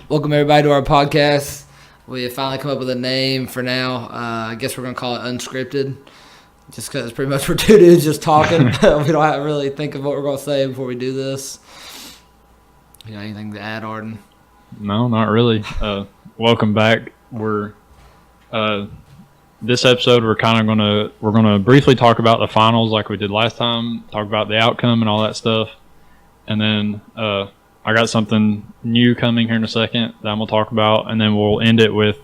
Welcome everybody to our podcast. We have finally come up with a name for now. I guess we're going to call it Unscripted. Just because pretty much we're two dudes just talking. We don't have to really think of what we're going to say before we do this. You got anything to add, Arden? No, not really. Welcome back. We're this episode we're gonna briefly talk about the finals like we did last time, talk about the outcome and all that stuff. And then I got something new coming here in a second that I'm going to talk about, and then we'll end it with,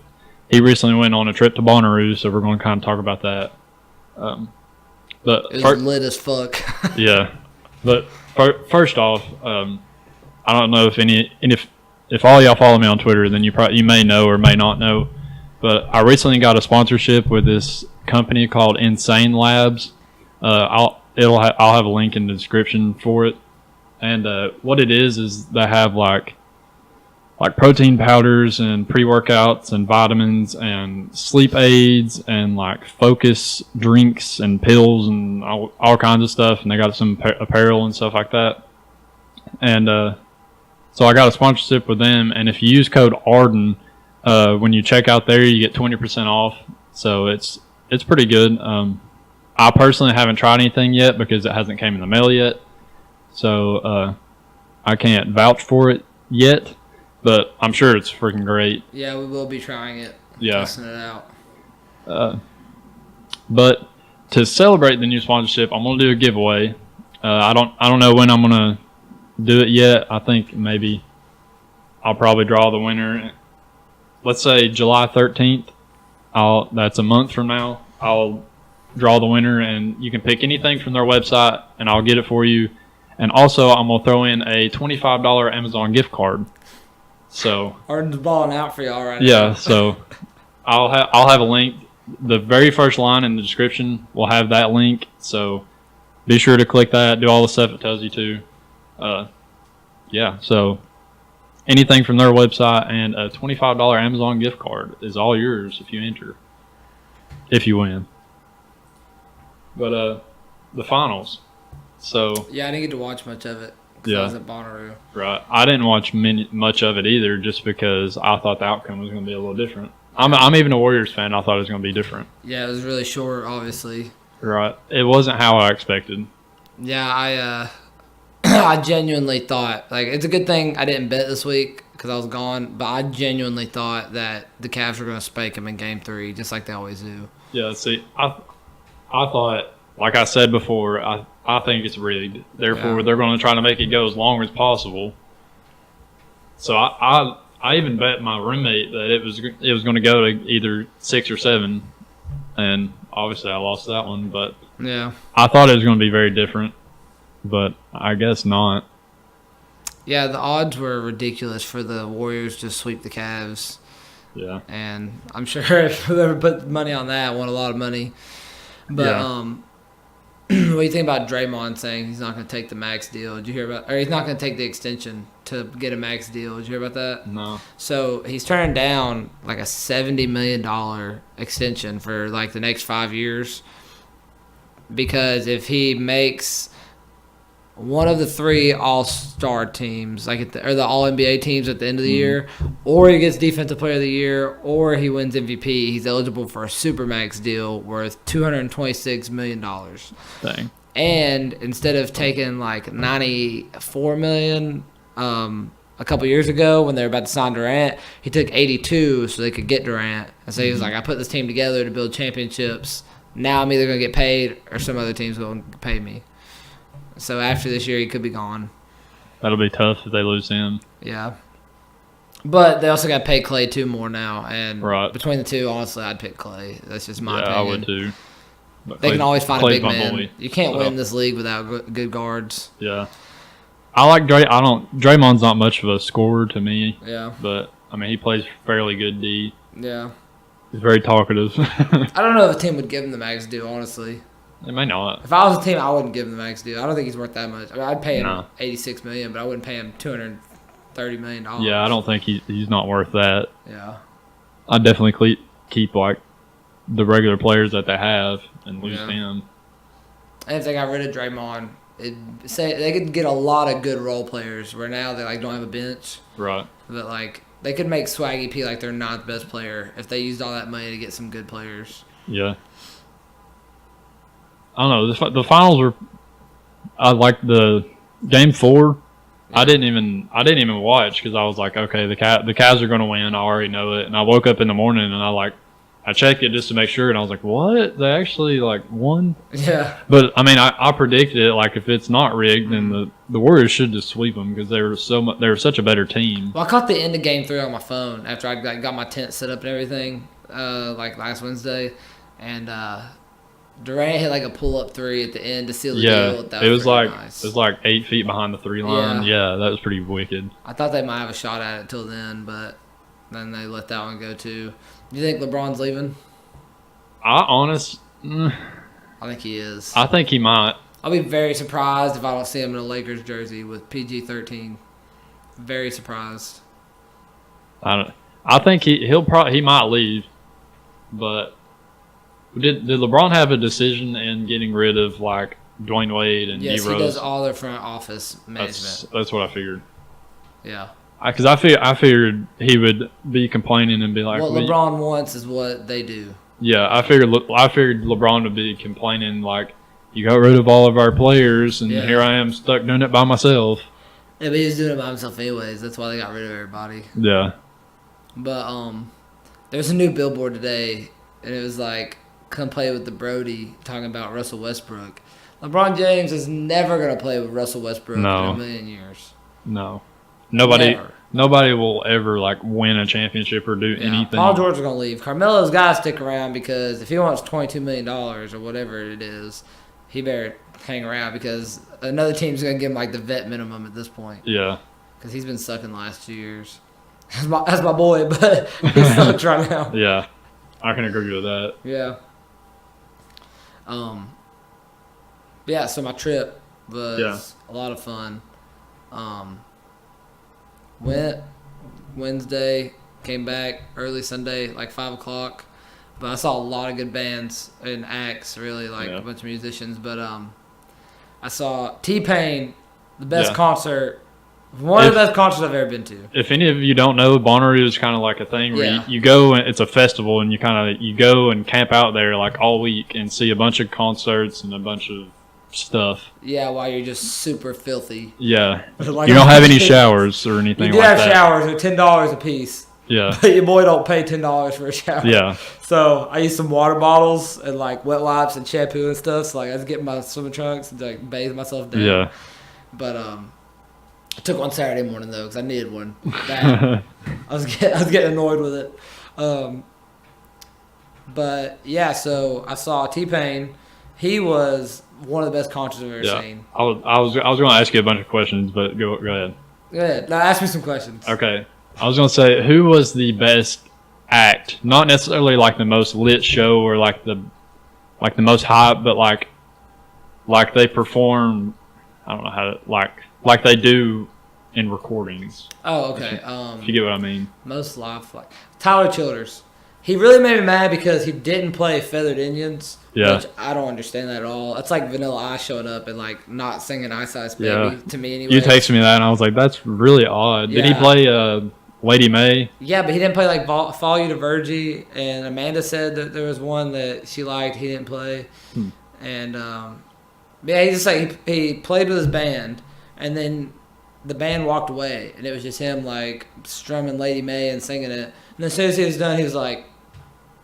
he recently went on a trip to Bonnaroo, so we're going to kind of talk about that. But it was lit as fuck. Yeah. But first off, I don't know if all y'all follow me on Twitter, then you may know or may not know, but I recently got a sponsorship with this company called Insane Labs. I'll have a link in the description for it. And what it is they have like protein powders and pre-workouts and vitamins and sleep aids and like focus drinks and pills and all kinds of stuff. And they got some apparel and stuff like that. And so I got a sponsorship with them. And if you use code Arden, when you check out there, you get 20% off. So it's pretty good. I personally haven't tried anything yet because it hasn't came in the mail yet. So I can't vouch for it yet, but I'm sure it's freaking great. Yeah, we will be trying it. Yeah. Testing it out. But to celebrate the new sponsorship, I'm gonna do a giveaway. I don't know when I'm gonna do it yet. I think maybe I'll probably draw the winner. Let's say July 13th. That's a month from now. I'll draw the winner, and you can pick anything from their website, and I'll get it for you. And also, I'm going to throw in a $25 Amazon gift card. So Arden's balling out for y'all right now. Yeah, so I'll have a link. The very first line in the description will have that link. So be sure to click that. Do all the stuff it tells you to. Yeah, so anything from their website and a $25 Amazon gift card is all yours if you enter. If you win. But the finals. So yeah, I didn't get to watch much of it. Yeah, I was at Bonnaroo. Right, I didn't watch much of it either, just because I thought the outcome was going to be a little different. I'm even a Warriors fan. I thought it was going to be different. Yeah, it was really short, obviously. Right, it wasn't how I expected. Yeah, I genuinely thought, like, it's a good thing I didn't bet this week because I was gone, but I genuinely thought that the Cavs were going to spank them in Game 3, just like they always do. Yeah, see, I thought, like I said before, I think it's rigged. Therefore, They're going to try to make it go as long as possible. So I even bet my roommate that it was going to go to either 6 or 7, and obviously I lost that one. But yeah, I thought it was going to be very different, but I guess not. Yeah, the odds were ridiculous for the Warriors to sweep the Cavs. Yeah, and I'm sure if whoever put money on that won a lot of money. But yeah. What do you think about Draymond saying he's not going to take the max deal? Did you hear about? Or he's not going to take the extension to get a max deal. Did you hear about that? No. So he's turning down like a $70 million extension for like the next 5 years because if he makes one of the 3 all-star teams, like or the all-NBA teams at the end of the year, or he gets Defensive Player of the Year, or he wins MVP, he's eligible for a Supermax deal worth $226 million. Dang. And instead of taking like $94 million a couple years ago when they were about to sign Durant, he took 82 so they could get Durant. And so he was like, I put this team together to build championships. Now I'm either going to get paid or some other team's going to pay me. So after this year, he could be gone. That'll be tough if they lose him. Yeah. But they also got to pay Clay 2 more now. And right. Between the two, honestly, I'd pick Clay. That's just my opinion. Yeah, I would too. But they can always find Clay's a big man. You can't win this league without good guards. Yeah. I like Draymond's not much of a scorer to me. Yeah. But, I mean, he plays fairly good D. Yeah. He's very talkative. I don't know if a team would give him the max deal, honestly. They may not. If I was a team, I wouldn't give him the max deal. I don't think he's worth that much. I mean, I'd pay him $86 million, but I wouldn't pay him $230 million. Yeah, I don't think he's not worth that. Yeah. I'd definitely keep like the regular players that they have and lose them. And if they got rid of Draymond, they could get a lot of good role players. Where now they don't have a bench, right? But they could make Swaggy P like their ninth best player if they used all that money to get some good players. Yeah. I don't know. The finals were. I like the game 4. Yeah. I didn't even watch because I was like, okay, the Cavs are going to win. I already know it. And I woke up in the morning and I checked it just to make sure, and I was like, what? They actually won? Yeah. But I mean, I predicted it. Like if it's not rigged, then the Warriors should just sweep them because they were such a better team. Well, I caught the end of Game 3 on my phone after I got my tent set up and everything, last Wednesday, and Durant hit a pull-up 3 at the end to seal the deal. That was nice. It was 8 feet behind the 3 line. Yeah, that was pretty wicked. I thought they might have a shot at it till then, but then they let that one go too. Do you think LeBron's leaving? I think he is. I think he might. I'll be very surprised if I don't see him in a Lakers jersey with PG-13. Very surprised. I think he might leave, but did LeBron have a decision in getting rid of Dwayne Wade and D-Rose? Yes, he does all their front office management. That's what I figured. Yeah. Because I figured he would be complaining and be like, what LeBron wants is what they do. Yeah, I figured LeBron would be complaining you got rid of all of our players and here I am stuck doing it by myself. Yeah, but he was doing it by himself anyways. That's why they got rid of everybody. Yeah. But there's a new billboard today, and it was come play with the Brody, talking about Russell Westbrook. LeBron James is never going to play with Russell Westbrook in a million years. No. Nobody will ever win a championship or do anything. Paul George is going to leave. Carmelo's got to stick around because if he wants $22 million or whatever it is, he better hang around because another team's going to give him the vet minimum at this point. Yeah. Because he's been sucking the last 2 years. That's my boy, but he sucks right now. Yeah. I can agree with that. Yeah. Yeah, so my trip was a lot of fun. Went Wednesday, came back early Sunday, 5 o'clock. But I saw a lot of good bands and acts, really, a bunch of musicians. But I saw T-Pain, the best concert, one of the best concerts I've ever been to. If any of you don't know, Bonnaroo is kind of a thing where you go and it's a festival and you go and camp out there all week and see a bunch of concerts and a bunch of stuff. Yeah, while you're just super filthy. Yeah. You don't have any showers or anything like that. You do have showers. They're $10 a piece. Yeah. But your boy don't pay $10 for a shower. Yeah. So I used some water bottles and wet wipes and shampoo and stuff. So I was getting my swimming trunks and bathe myself down. Yeah. But I took one Saturday morning though because I needed one. Bad. I was getting annoyed with it. But yeah, so I saw T-Pain. He was one of the best concerts I've ever seen. I was going to ask you a bunch of questions, but go ahead. Go ahead. Now ask me some questions. Okay. I was going to say, who was the best act? Not necessarily the most lit show or the most hype, but they perform. I don't know how to like they do in recordings. Oh, okay. If you get what I mean. Most live Tyler Childers. He really made me mad because he didn't play Feathered Indians. Yeah. Which I don't understand that at all. It's like Vanilla Ice showing up and not singing Ice Ice Baby to me anyway. You texted me that and I was like, that's really odd. Did he play Lady May? Yeah, but he didn't play Fall You to Virgie, and Amanda said that there was one that she liked. He didn't play. And he just he played with his band, and then the band walked away, and it was just him strumming Lady May and singing it. And as soon as he was done, he was like,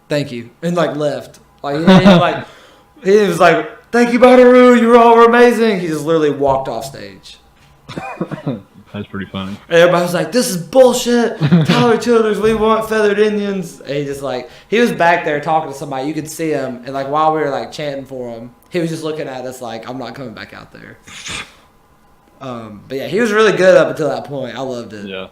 "Thank you," and left. He was like, "Thank you, Bonnaroo. You all were amazing." He just literally walked off stage. That's pretty funny. And everybody was like, "This is bullshit. Tyler Childers, we want Feathered Indians." And he just he was back there talking to somebody. You could see him, and while we were chanting for him, he was just looking at us I'm not coming back out there. But yeah, he was really good up until that point. I loved it. Yeah.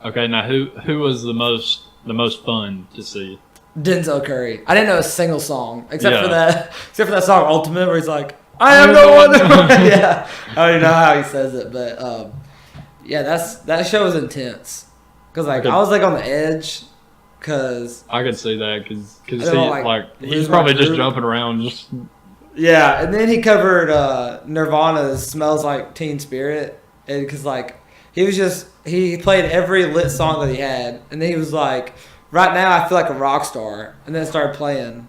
Okay, now who was the most fun to see? Denzel Curry. I didn't know a single song except for that song Ultimate where he's like, "I am the one." Yeah, I don't even know how he says it, but yeah, that show was intense because I was on the edge Because I could see that because Lose he's My probably just Groove. jumping around. Just yeah, and then he covered Nirvana's "Smells Like Teen Spirit," and because he played every lit song that he had, and then he was like, "Right now I feel like a rock star," and then started playing.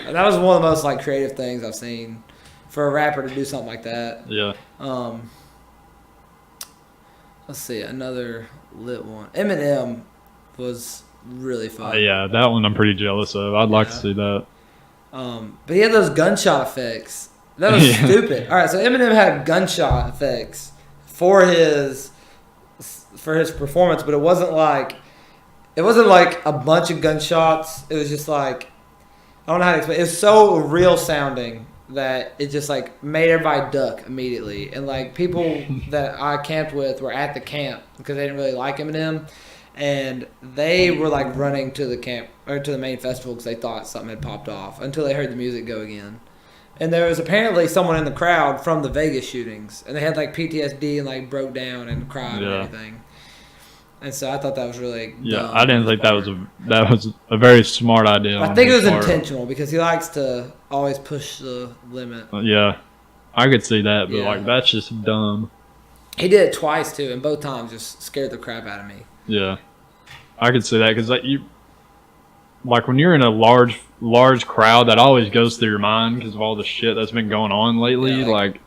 And that was one of the most like creative things I've seen for a rapper to do something like that. yeah. Let's see, another lit one. Eminem was really fun. Yeah, that one I'm pretty jealous of. I'd like to see that. But he had those gunshot effects. That was stupid. All right, so Eminem had gunshot effects for his performance, but it wasn't like a bunch of gunshots. It was just like, I don't know how to explain. It was so real sounding that it just like made everybody duck immediately. And like people that I camped with were at the camp because they didn't really like Eminem, and they were like running to the camp or to the main festival because they thought something had popped off until they heard the music go again. And there was apparently someone in the crowd from the Vegas shootings, and they had like PTSD and like broke down and cried and everything. And so I thought that was really dumb. I didn't think that was a very smart idea. I think it was intentional because he likes to always push the limit. Yeah, I could see that, but like that's just dumb. He did it twice too, and both times just scared the crap out of me. Yeah, I could see that because like when you're in a large crowd, that always goes through your mind because of all the shit that's been going on lately. Yeah, like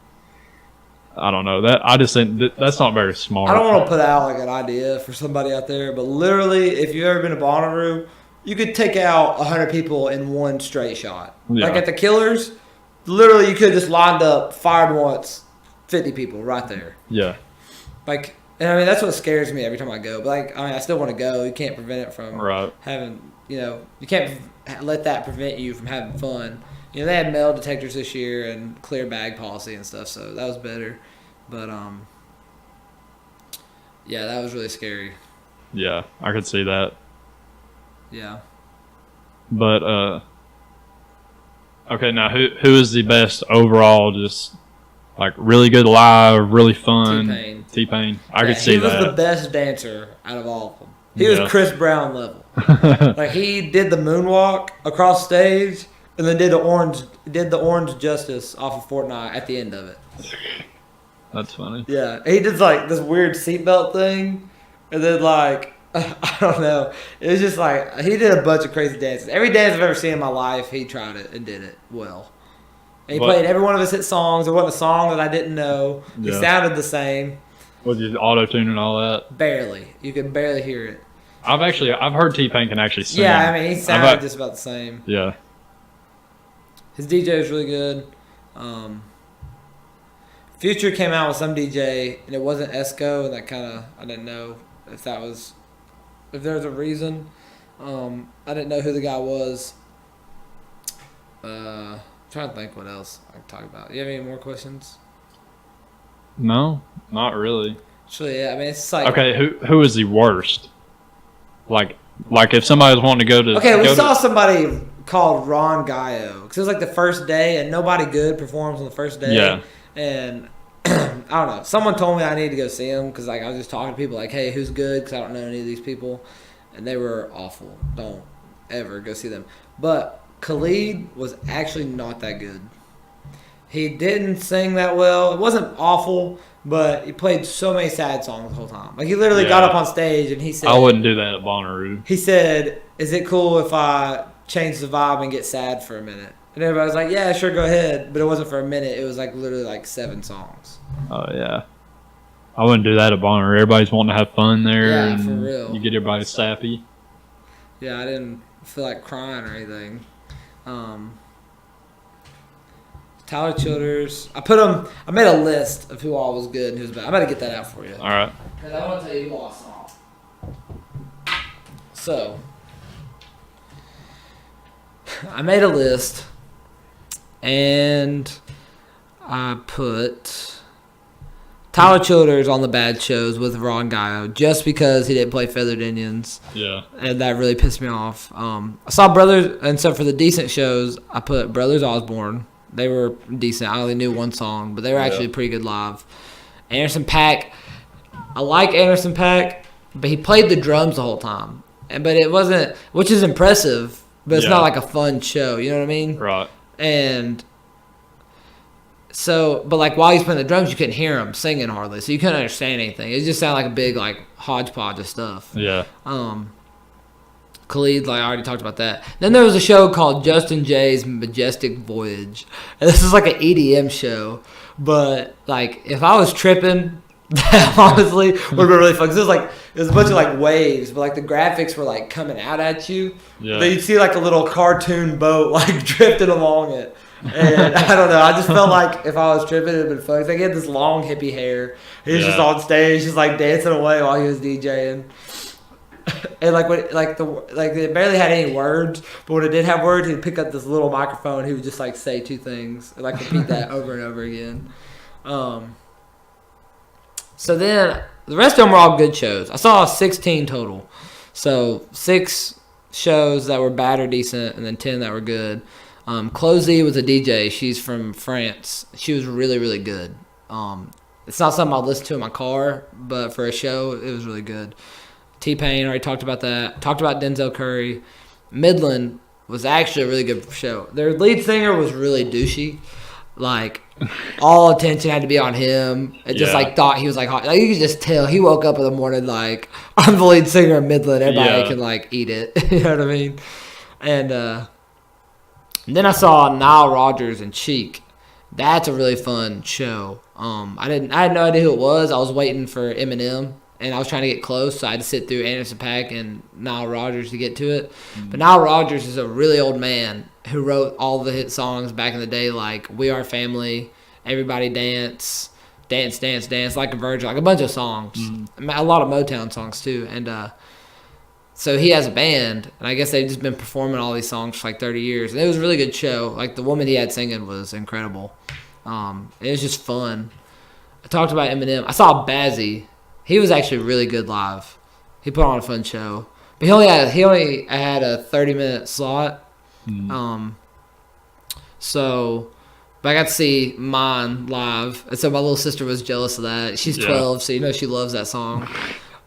I don't know. I just think that's not very smart. I don't want to put out like an idea for somebody out there, but literally, if you've ever been to Bonnaroo, you could take out 100 people in one straight shot. Yeah. Like at the Killers, literally you could just lined up, fired once, 50 people right there. Yeah. Like, and I mean, that's what scares me every time I go. But like, I mean, I still want to go. You can't prevent it from having, you can't let that prevent you from having fun. They had metal detectors this year and clear bag policy and stuff, so that was better. But, yeah, that was really scary. Yeah, I could see that. Yeah. But, okay, now who is the best overall, just, like, really good live, really fun? T-Pain. I could see that. He was the best dancer out of all of them. He was Chris Brown level. Like, he did the moonwalk across stage, and then did the orange justice off of Fortnite at the end of it. That's funny. Yeah, he did like this weird seatbelt thing, and then like I don't know. It was just like he did a bunch of crazy dances. Every dance I've ever seen in my life, he tried it and did it well. And he played every one of his hit songs. There wasn't a song that I didn't know. He sounded the same. Was he auto-tune and all that? Barely. You could barely hear it. I've heard T-Pain can actually sing. Yeah, I mean he sounded just about the same. Yeah. His DJ was really good. Future came out with some DJ, and it wasn't Esco, and that kind of, I didn't know if there was a reason. I didn't know who the guy was. Trying to think what else I can talk about. You have any more questions? No, not really. Actually, yeah, I mean, it's like... Okay, who is the worst? Like if somebody was wanting to go to... Okay, we saw somebody called Ron Gaio, because it was like the first day, and nobody good performs on the first day. Yeah. And I don't know. Someone told me I need to go see him because like I was just talking to people like, hey, who's good? Because I don't know any of these people, and they were awful. Don't ever go see them. But Khalid was actually not that good. He didn't sing that well. It wasn't awful, but he played so many sad songs the whole time. Like he literally got up on stage and he said, "I wouldn't do that at Bonnaroo." He said, "Is it cool if I change the vibe and get sad for a minute?" And everybody was like, yeah, sure, go ahead. But it wasn't for a minute. It was like literally like 7 songs. Oh, yeah. I wouldn't do that at Bonnaroo. Everybody's wanting to have fun there. Yeah, and for real. You get everybody sappy. Yeah, I didn't feel like crying or anything. Tyler Childers. I made a list of who all was good and who was bad. I'm about to get that out for you. All right. Because I want to tell you who lost all. So, I made a list. And I put Tyler Childers on the bad shows with Ron Gaio just because he didn't play Feathered Indians. Yeah. And that really pissed me off. I saw Brothers, and so for the decent shows, I put Brothers Osborne. They were decent. I only knew one song, but they were actually pretty good live. Anderson .Paak. I like Anderson .Paak, but he played the drums the whole time. but it wasn't, which is impressive, but it's Yeah. not like a fun show. You know what I mean? Right. And so, but like while he's playing the drums, you couldn't hear him singing hardly, so you couldn't understand anything. It just sounded like a big like hodgepodge of stuff. Yeah. Khalid, like I already talked about that. Then there was a show called Justin Jay's Majestic Voyage, and this is like an EDM show. But like if I was tripping, that honestly would have been really fun. 'Cause it was a bunch of like waves, but like the graphics were like coming out at you. Yeah. But you'd see like a little cartoon boat like drifting along it. And I don't know. I just felt like if I was tripping, it'd been fun. 'Cause he had this long hippie hair. He was just on stage, just like dancing away while he was DJing. And it barely had any words, but when it did have words, he'd pick up this little microphone. He would just like say two things, and like repeat that over and over again. So then the rest of them were all good shows. I saw 16 total, so 6 shows that were bad or decent, and then 10 that were good. Closey was a DJ. She's from France. She was really, really good. It's not something I'll listen to in my car, but for a show, it was really good. T-Pain, already talked about that. Talked about Denzel Curry. Midland was actually a really good show. Their lead singer was really douchey. Like, all attention had to be on him. It just, thought he was, hot. Like, you could just tell. He woke up in the morning, like, I'm the lead singer of Midland. Everybody can, eat it. You know what I mean? And then I saw Nile Rodgers and Cheek. That's a really fun show. I had no idea who it was. I was waiting for Eminem. And I was trying to get close, so I had to sit through Anderson .Paak and Nile Rodgers to get to it. But Nile Rodgers is a really old man who wrote all the hit songs back in the day, like We Are Family, Everybody Dance, Dance, Dance, Dance, Like a Virgin, like a bunch of songs. A lot of Motown songs, too. And so he has a band, and I guess they've just been performing all these songs for 30 years. And it was a really good show. Like, the woman he had singing was incredible. It was just fun. I talked about Eminem. I saw Bazzy. He was actually really good live. He put on a fun show. But he only had a 30-minute slot. But I got to see mine live. And so my little sister was jealous of that. She's 12, so she loves that song.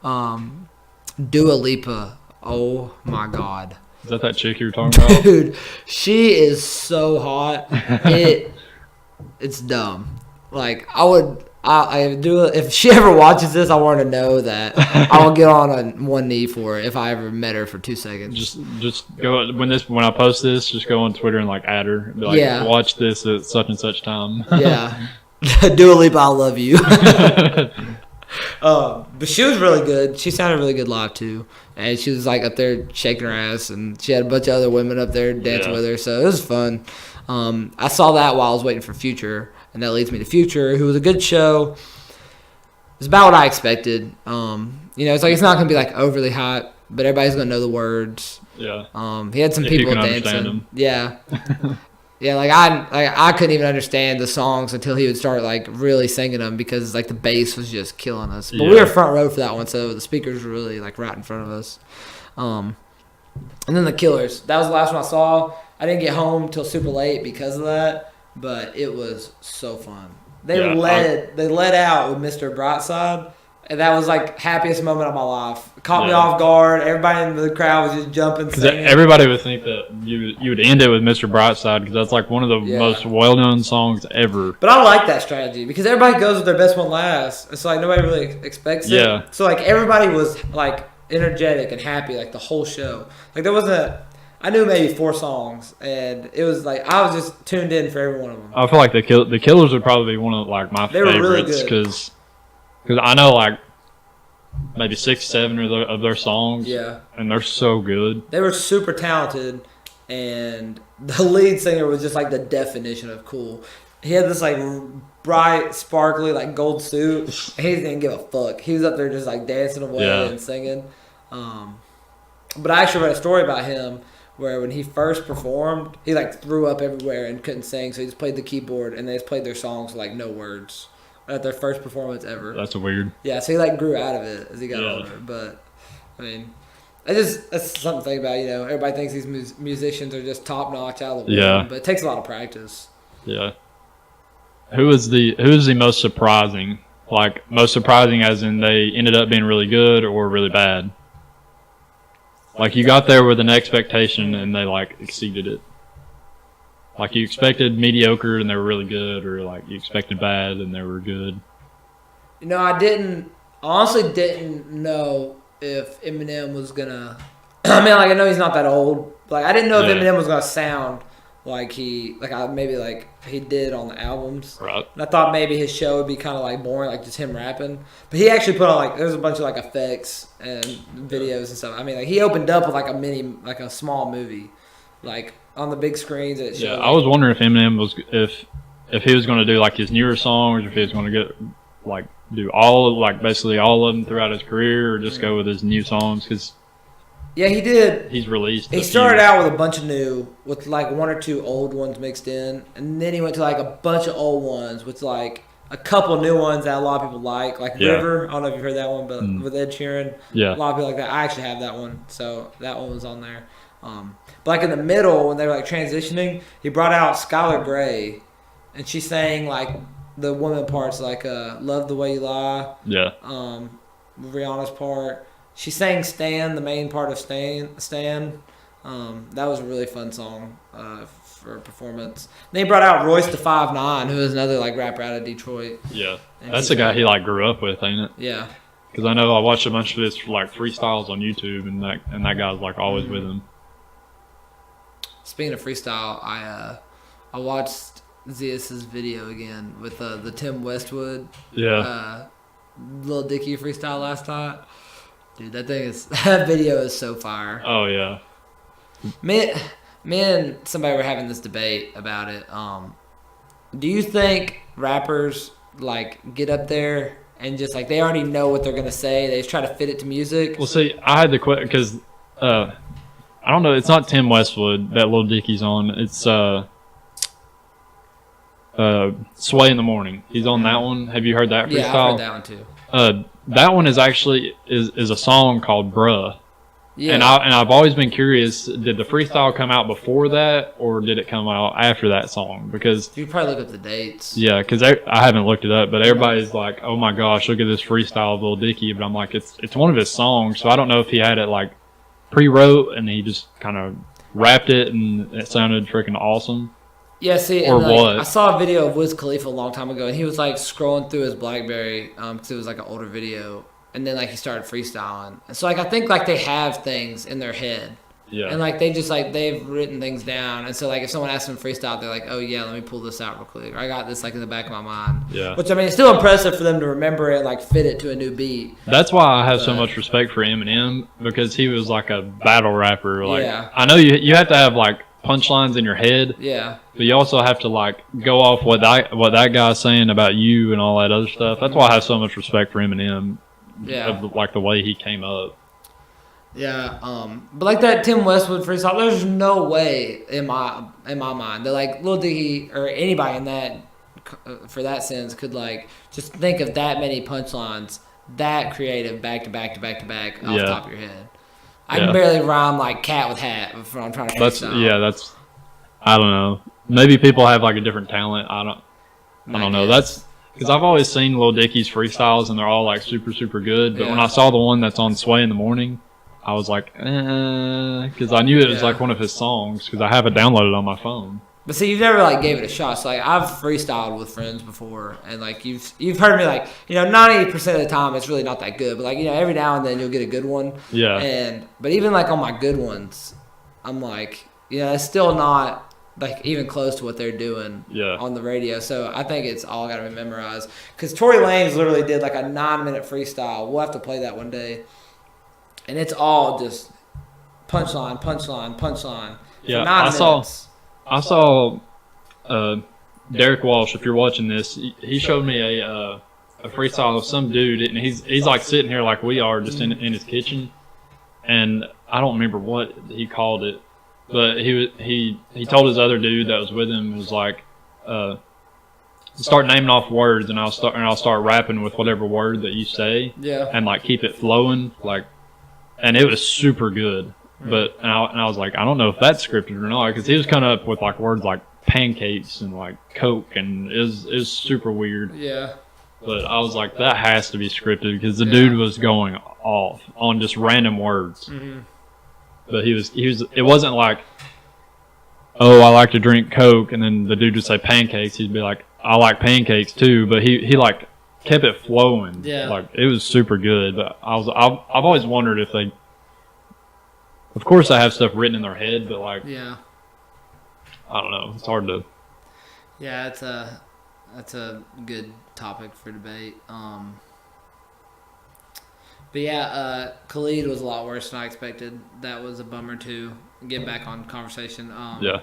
Dua Lipa. Oh, my God. Is that chick you were talking about? Dude, she is so hot. It's dumb. Like, if she ever watches this, I want her to know that I will get on one knee for her if I ever met her for 2 seconds. Just go when I post this, just go on Twitter and add her. Be like, watch this at such and such time. Yeah, Dua Lipa, I love you. But she was really good. She sounded really good live too, and she was up there shaking her ass, and she had a bunch of other women up there dancing with her, so it was fun. I saw that while I was waiting for Future. And that leads me to Future, who was a good show. It's about what I expected. It's not going to be overly hot, but everybody's going to know the words. Yeah. He had some people dancing. Yeah. Yeah, I couldn't even understand the songs until he would start really singing them because the bass was just killing us. But we were front row for that one, so the speakers were really right in front of us. And then the Killers. That was the last one I saw. I didn't get home till super late because of that. But it was so fun. They led out with Mr. Brightside, and that was happiest moment of my life. It caught me off guard. Everybody in the crowd was just jumping, singing. Everybody would think that you would end it with Mr. Brightside because that's one of the most well-known songs ever. But I like that strategy because everybody goes with their best one last. It's nobody really expects it. Yeah. So everybody was energetic and happy the whole show. There wasn't. I knew maybe 4 songs, and it was I was just tuned in for every one of them. I feel like the Killers would probably be one of my favorites because I know maybe 6, 7 of their songs. Yeah, and they're so good. They were super talented, and the lead singer was just the definition of cool. He had this bright, sparkly gold suit. And he didn't give a fuck. He was up there just dancing away and singing. But I actually read a story about him. Where when he first performed, he threw up everywhere and couldn't sing, so he just played the keyboard and they just played their songs with no words at their first performance ever. That's weird. Yeah, so he grew out of it as he got older. But I mean, that's something to think about. Everybody thinks these musicians are just top notch out of the world, but it takes a lot of practice. Yeah. Who is the most surprising? Most surprising as in they ended up being really good or really bad? Like, you got there with an expectation, and they, like, exceeded it. Like, you expected mediocre, and they were really good, or, like, you expected bad, and they were good. You know, I honestly didn't know if Eminem was gonna. I mean, like, I know he's not that old. Like, I didn't know if Eminem was gonna sound like he did on the albums. Right. And I thought maybe his show would be kind of like boring, like just him rapping. But he actually put on like there's a bunch of like effects and videos and stuff. I mean, like he opened up with like a small movie, like on the big screens. That yeah, I was wondering if Eminem was if he was going to do like his newer songs, or if he was going to get like do basically all of them throughout his career, or just go with his new songs because. Yeah, he did. He's released. He started out with a bunch of new, with like one or two old ones mixed in, and then he went to like a bunch of old ones with like a couple new ones that a lot of people like River. I don't know if you've heard that one, but with Ed Sheeran, a lot of people like that. I actually have that one, so that one was on there. But like in the middle, when they were like transitioning, he brought out Skylar Grey, and she sang like the woman parts, like "Love the Way You Lie." Yeah. Rihanna's part. She sang Stan, the main part of Stan. That was a really fun song for a performance. Then he brought out Royce the 5'9", who is another like rapper out of Detroit. Yeah, that's the guy he like grew up with, ain't it? Yeah. Because I know I watched a bunch of his like freestyles on YouTube, and that guy's like always with him. Speaking of freestyle, I watched Zeus's video again with the Tim Westwood. Yeah. Lil Dicky freestyle last night. Dude, that video is so fire. Oh yeah. Me and somebody were having this debate about it. Do you think rappers like get up there and just like they already know what they're gonna say? They just try to fit it to music. Well, see, I had the question because I don't know. It's not Tim Westwood that Lil Dicky's on. It's Sway in the Morning. He's on that one. Have you heard that freestyle? Yeah, I've heard that one too. That one is actually is a song called "Bruh," yeah. And I've always been curious: did the freestyle come out before that, or did it come out after that song? Because you probably look up the dates. Yeah, because I haven't looked it up, but everybody's like, "Oh my gosh, look at this freestyle of Lil Dicky!" But I'm like, it's one of his songs, so I don't know if he had it like pre-wrote and he just kind of rapped it and it sounded freaking awesome. Yeah, see, or and, like, what? I saw a video of Wiz Khalifa a long time ago, and he was like scrolling through his BlackBerry because it was like an older video, and then like he started freestyling. And so like I think like they have things in their head, yeah, and like they just like they've written things down, and so like if someone asks them freestyle, they're like, oh yeah, let me pull this out real quick, or I got this like in the back of my mind. Yeah, which I mean, it's still impressive for them to remember it and like fit it to a new beat. That's why I have so much respect for Eminem, because he was like a battle rapper. Like, yeah. I know you have to have like punchlines in your head. Yeah. But you also have to like go off what that guy's saying about you and all that other stuff. That's why I have so much respect for Eminem. Yeah. Of like the way he came up. Yeah. But like that Tim Westwood freestyle, there's no way in my mind that like Lil Dicky or anybody in that for that sense could like just think of that many punchlines that creative back to back off the top of your head. I can barely rhyme like cat with hat if I'm trying to freestyle. That's I don't know. Maybe people have like a different talent. I don't know. That's because I've always seen Lil Dicky's freestyles and they're all like super, super good. But when I saw the one that's on Sway in the Morning, I was like, because I knew it was like one of his songs because I have it downloaded on my phone. But see, you've never like gave it a shot. So like I've freestyled with friends before, and like you've heard me like 90% of the time it's really not that good, but like every now and then you'll get a good one. Yeah. But even like on my good ones, I'm like it's still not like even close to what they're doing on the radio. So I think it's all got to be memorized. Because Tory Lanez literally did like a 9-minute freestyle. We'll have to play that one day, and it's all just punchline. Yeah, 9 minutes. I saw Derek Walsh. If you're watching this, he showed me a freestyle of some dude, and he's like sitting here like we are, just in his kitchen, and I don't remember what he called it, but he told his other dude that was with him was like, start naming off words, and I'll start rapping with whatever word that you say, and like keep it flowing, like, and it was super good. But and I was like, I don't know if that's scripted or not, because he was coming up with like words like pancakes and like Coke, and is super weird. Yeah. But I was like, that has to be scripted, because the dude was going off on just random words. Mm-hmm. But he was. It wasn't like, oh, I like to drink Coke, and then the dude would say pancakes. He'd be like, I like pancakes too. But he like kept it flowing. Yeah. Like it was super good. But I've always wondered if they. Of course, they have stuff written in their head, but like, Yeah. I don't know. It's hard to. Yeah, that's a good topic for debate. But yeah, Khalid was a lot worse than I expected. That was a bummer too. Get back on conversation. Yeah.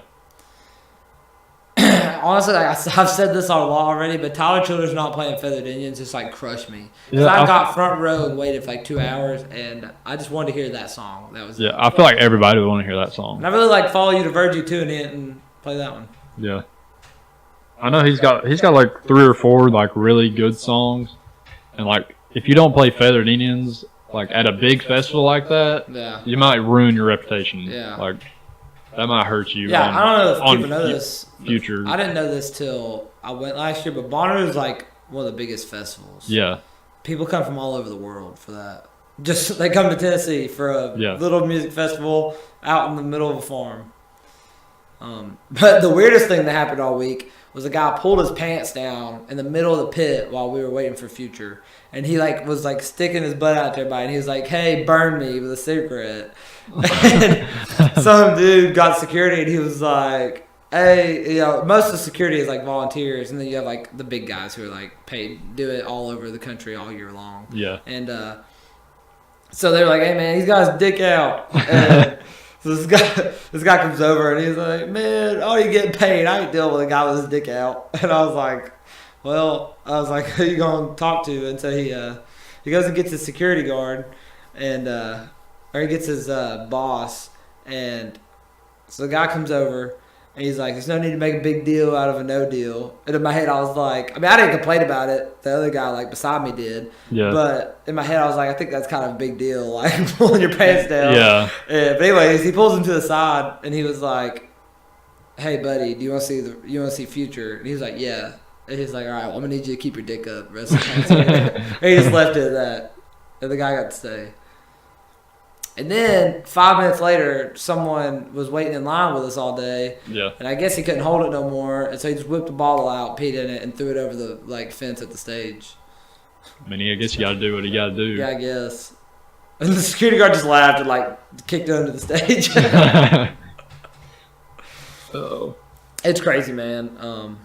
Honestly, I've said this a lot already, but Tyler Childers not playing Feathered Indians just like crushed me. Yeah, I got front row and waited for like 2 hours, and I just wanted to hear that song. That was Yeah, I feel like everybody would want to hear that song. And I really like Follow You to Virgie too, and he didn't play that one. Yeah. I know he's got like 3 or 4 like really good songs, and like if you don't play Feathered Indians like at a big festival like that, Yeah. you might ruin your reputation. Yeah. Like that might hurt you. Yeah, I don't know if on people know this. Future. I didn't know this till I went last year, but Bonnaroo is like one of the biggest festivals. Yeah. People come from all over the world for that. Just they come to Tennessee for a little music festival out in the middle of a farm. But the weirdest thing that happened all week was a guy pulled his pants down in the middle of the pit while we were waiting for Future, and he like was like sticking his butt out to everybody, and he was like, "Hey, burn me with a cigarette." And some dude got security, and he was like, "Hey, most of the security is like volunteers, and then you have like the big guys who are like paid, do it all over the country all year long." Yeah. And so they were like, "Hey man, he's got his dick out." And so this guy comes over and he's like, "Man, oh, you getting paid? I ain't dealing with a guy with his dick out." And I was like, "Who you gonna talk to?" And so he goes and gets his security guard, and or he gets his boss, and so the guy comes over. And he's like, "There's no need to make a big deal out of a no deal." And in my head, I was like, I didn't complain about it. The other guy, like, beside me did. Yeah. But in my head, I was like, I think that's kind of a big deal, like, pulling your pants down. Yeah. But anyways, he pulls him to the side, and he was like, "Hey, buddy, do you want to see Future?" And he was like, "Yeah." And he's like, "All right, well, I'm going to need you to keep your dick up the rest of the concert." And he just left it at that. And the guy got to stay. And then 5 minutes later, someone was waiting in line with us all day. Yeah. And I guess he couldn't hold it no more, and so he just whipped a bottle out, peed in it, and threw it over the fence at the stage. I mean, I guess you got to do what you got to do. Yeah, I guess. And the security guard just laughed and kicked it under the stage. Oh. It's crazy, man.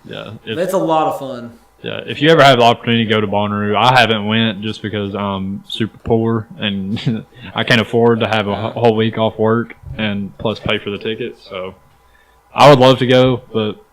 Yeah. It's a lot of fun. Yeah, if you ever have the opportunity to go to Bonnaroo, I haven't went just because I'm super poor and I can't afford to have a whole week off work and plus pay for the tickets. So I would love to go, but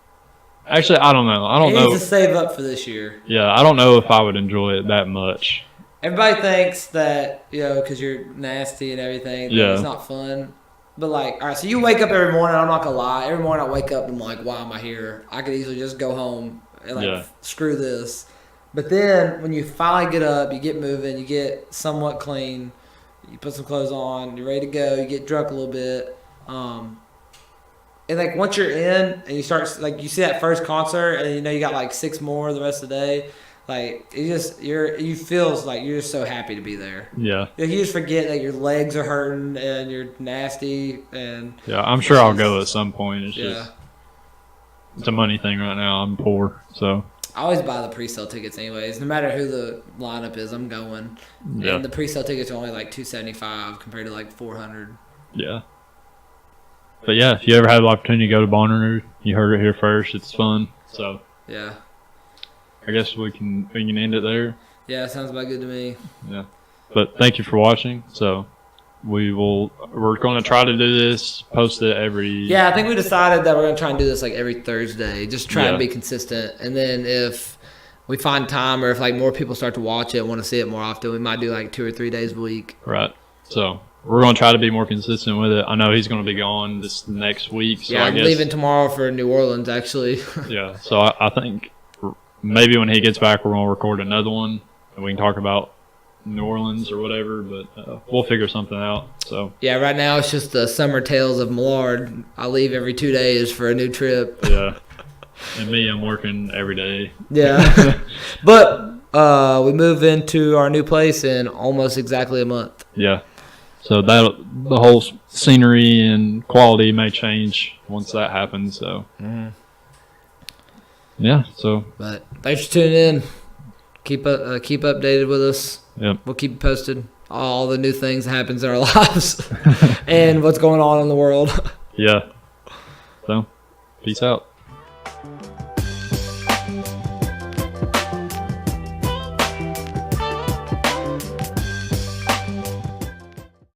actually I don't know. I don't know. You need to save up for this year. Yeah, I don't know if I would enjoy it that much. Everybody thinks that, because you're nasty and everything, it's not fun. But, all right, so you wake up every morning, I'm not going to lie. Every morning I wake up and I'm like, why am I here? I could easily just go home and, screw this. But then when you finally get up, you get moving, you get somewhat clean, you put some clothes on, you're ready to go, you get drunk a little bit. And, once you're in and you start, you see that first concert and, you got, 6 more the rest of the day. You feel like you're just so happy to be there. Yeah. You just forget that your legs are hurting and you're nasty and. Yeah, I'm sure I'll go at some point. It's just it's a money thing right now. I'm poor, so. I always buy the pre-sale tickets anyways. No matter who the lineup is, I'm going. Yeah. And the pre-sale tickets are only $275 compared to $400. Yeah. But yeah, if you ever have the opportunity to go to Bonnaroo, you heard it here first. It's fun. So. Yeah. I guess we can end it there. Yeah, sounds about good to me. Yeah. But thank you for watching. So we're going to try to do this, post it every. Yeah, I think we decided that we're going to try and do this every Thursday. Just try and be consistent. And then if we find time or if more people start to watch it, want to see it more often, we might do 2 or 3 days a week. Right. So we're going to try to be more consistent with it. I know he's going to be gone this next week. So I'm leaving tomorrow for New Orleans, actually. Yeah. So I think maybe when he gets back, we're going to record another one and we can talk about New Orleans or whatever, but we'll figure something out. So yeah, right now it's just the summer tales of Millard. I leave every 2 days for a new trip. Yeah. And me, I'm working every day. Yeah. But we move into our new place in almost exactly a month. Yeah. So that the whole scenery and quality may change once that happens. So yeah. So but thanks for tuning in. Keep updated with us. Yep. We'll keep you posted. All the new things that happens in our lives and what's going on in the world. Yeah. So peace out.